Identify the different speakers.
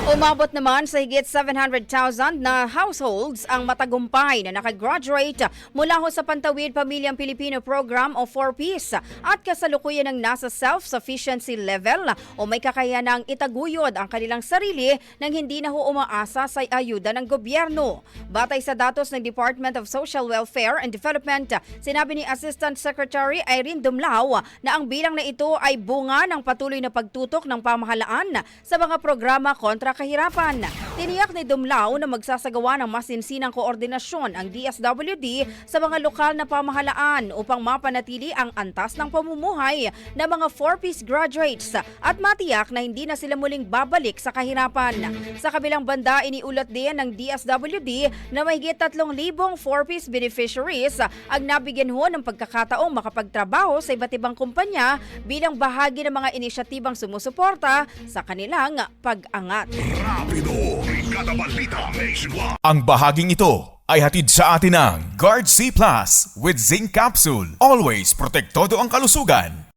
Speaker 1: Umabot naman sa higit 700,000 na households ang matagumpay na nakagraduate mula ho sa Pantawid Pamilyang Pilipino Program o 4Ps at kasalukuyan ng nasa self-sufficiency level o may kakayanang itaguyod ang kanilang sarili nang hindi na ho umaasa sa ayuda ng gobyerno. Batay sa datos ng Department of Social Welfare and Development, sinabi ni Assistant Secretary Irene Dumlao na ang bilang na ito ay bunga ng patuloy na pagtutok ng pamahalaan sa mga programa kontra kahirapan. Tiniyak ni Dumlao na magsasagawa ng masinsinang koordinasyon ang DSWD sa mga lokal na pamahalaan upang mapanatili ang antas ng pamumuhay ng mga 4Ps graduates at matiyak na hindi na sila muling babalik sa kahirapan. Sa kabilang banda, iniulat din ng DSWD na mahigit 3,000 4Ps beneficiaries ang nabigyan ho ng pagkakataong makapagtrabaho sa iba't ibang kumpanya bilang bahagi ng mga inisyatibang sumusuporta sa kanilang pag-angat.
Speaker 2: Rapido, Brigada Balita Nationwide.
Speaker 3: Ang bahaging ito ay hatid sa atin ng Guard C Plus with Zinc Capsule. Always protektado ang kalusugan.